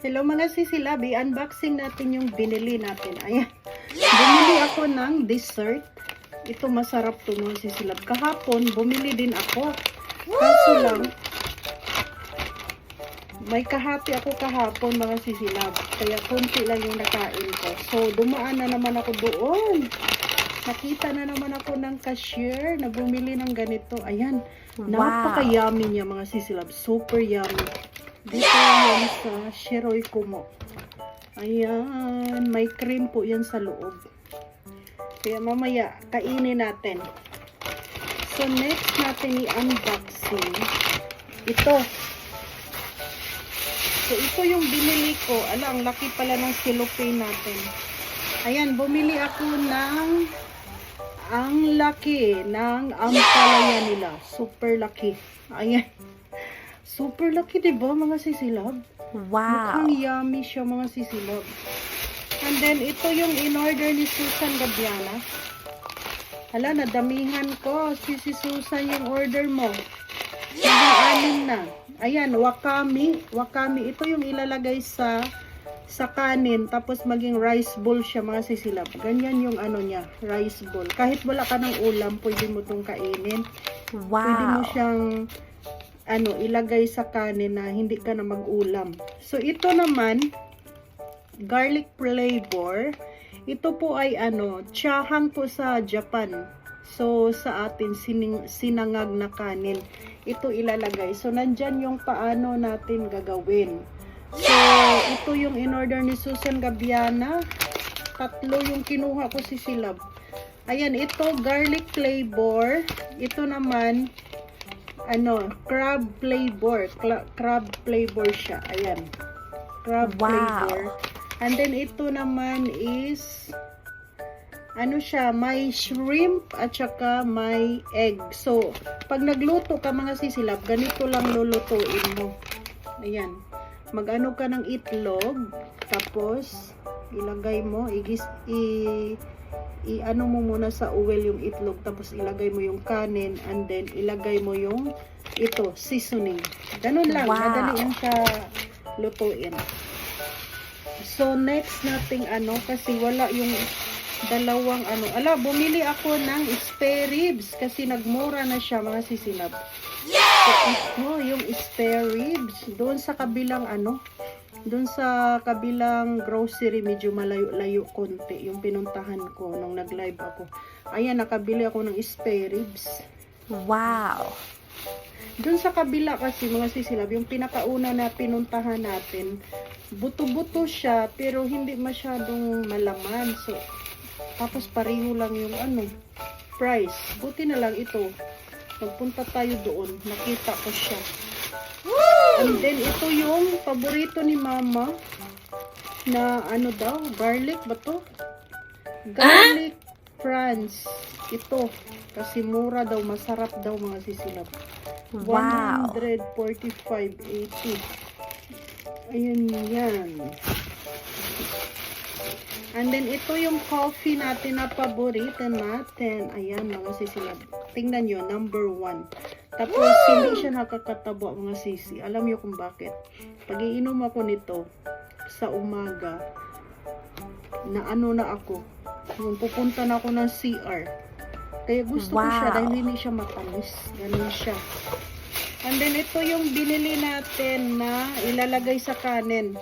Hello mga sisilab, i-unboxing natin yung binili natin. Ayan, bumili ako ng dessert. Ito masarap to mga sisilab. Kahapon, bumili din ako. Kaso lang, may kahati ako kahapon mga sisilab. Kaya konti lang yung nakain ko. So, dumaan na naman ako doon. Nakita na naman ako ng cashier na bumili ng ganito. Ayan, napaka-yummy niya mga sisilab. Super yummy. Dito yan sa Shiroy Kumo. Ayan, may cream po yan sa loob. Kaya mamaya, kainin natin. So, next natin i-unboxing. Ito. So, ito yung binili ko. Ala, ang laki pala ng cellophane natin. Ayan, bumili ako ng ang laki ng ampalaya nila. Super laki. Ayan. Super laki, diba, mga sisilab? Wow. Mukhang yummy siya, mga sisilab. And then, ito yung in-order ni Susan Gabiana. Hala, nadamihan ko. Si Susan yung order mo. Anim na. Ayan, wakami. Wakami. Ito yung ilalagay sa kanin. Tapos maging rice bowl siya, mga sisilab. Ganyan yung ano niya, rice bowl. Kahit wala ka ng ulam, pwede mo itong kainin. Wow. Pwede mo siyang ilagay sa kanin na hindi ka na mag-ulam. So, ito naman, garlic flavor. Ito po ay chahang po sa Japan. So, sa atin, sinangag na kanin. Ito ilalagay. So, nandyan yung paano natin gagawin. So, ito yung in-order ni Susan Gabiana. 3 yung kinuha ko si Silab. Ayan, ito, garlic flavor. Ito naman, crab flavor. Crab flavor siya. Ayan. Crab flavor. And then, ito naman is, siya, may shrimp at saka may egg. So, pag nagluto ka mga sisilab, ganito lang lulutuin mo. Ayan. Mag-ano ka ng itlog. Tapos, ilagay mo, i-ano mo muna sa oil yung itlog, tapos ilagay mo yung kanin, and then ilagay mo yung seasoning. Ganun lang, madali yan siya lutuin. So, next nating kasi wala yung dalawang bumili ako ng spare ribs kasi nagmura na siya mga sisilab. So, ito yung spare ribs doon sa kabilang doon sa kabilang grocery, medyo malayo-layo konti yung pinuntahan ko nung nag-live ako. Ayan, nakabili ako ng spare ribs. Wow. Doon sa kabila kasi mga sisilab, yung pinakauna na pinuntahan natin, buto-buto siya pero hindi masyadong malaman. So, tapos pareho lang yung price. Buti na lang ito. Nagpunta tayo doon, nakita ko siya. And then, ito yung paborito ni Mama na garlic ba to? Garlic France. Ito. Kasi mura daw, masarap daw mga sisilab. Wow. 145.80. Ayan yan. And then, ito yung coffee natin na paborito natin. Ayan mga sisilab. Tingnan nyo, number 1. Tapos, hindi siya nakakataba mga sisi. Alam niyo kung bakit. Pag iinom ako nito sa umaga, na ako, yung pupunta na ako ng CR. Kaya gusto ko siya dahil hindi siya matamis. Ganun siya. And then, ito yung binili natin na ilalagay sa kanin.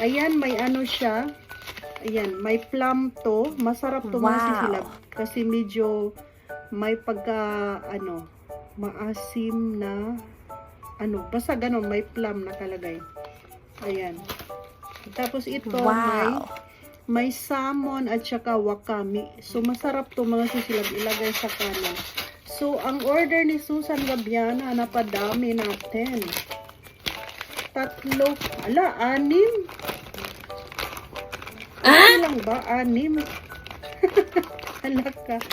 Ayan, may siya. Ayan, may plum to. Masarap to mga sisilab. Kasi medyo may pagka, maasim na basta ganun, may plum nakalagay. Ayan. Tapos ito may salmon at saka wakami. So masarap to mga sisilab, ilagay sa kanin. So ang order ni Susan Gabiana, napadami natin. 3, 6. Okay lang ba? 6. Halaka.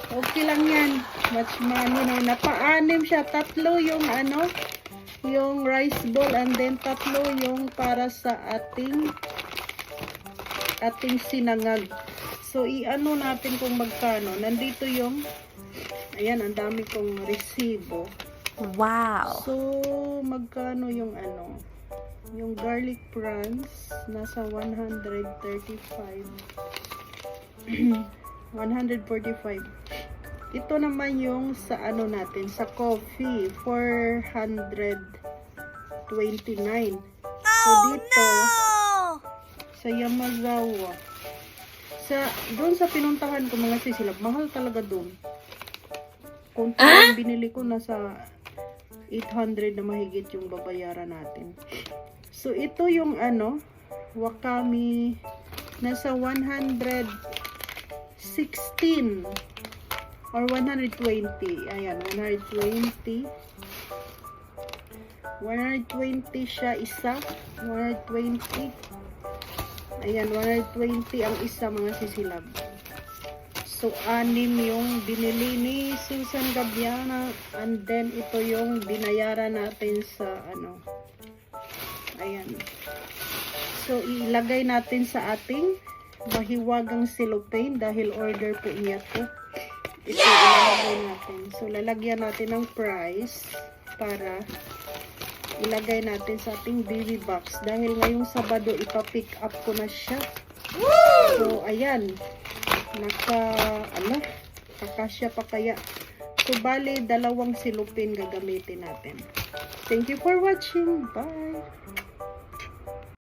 Okay lang yan. Much money na. Napa-6 siya. 3 yung yung rice bowl, and then 3 yung para sa ating sinangag. So, natin kung magkano. Nandito yung, ayan, ang dami kong resibo. Wow. So, magkano yung Yung garlic prawns, nasa 135. 145. Ito naman yung sa ano natin, sa coffee, 429. So, dito, sa Yamazawa, doon sa pinuntahan ko mga sisilab, mahal talaga doon. Kung yung binili ko, nasa 800 na mahigit yung babayaran natin. So, ito yung ano, wakami, nasa 116 or 120. Ayan, 120. 120 siya isa. 120. Ayan, 120 ang isa mga sisilab. So, 6 yung binili ni Susan Gabiana. And then, ito yung binayaran natin sa ano. Ayan. So, ilagay natin sa ating mahiwagang cellophane dahil order po niya to. Ito ilalagay natin. So, lalagyan natin ng price para ilagay natin sa ating baby box. Dahil ngayong Sabado, ipa-pick up ko na siya. So, ayan. Kakasya pa kaya. So, bali, 2 cellophane gagamitin natin. Thank you for watching. Bye!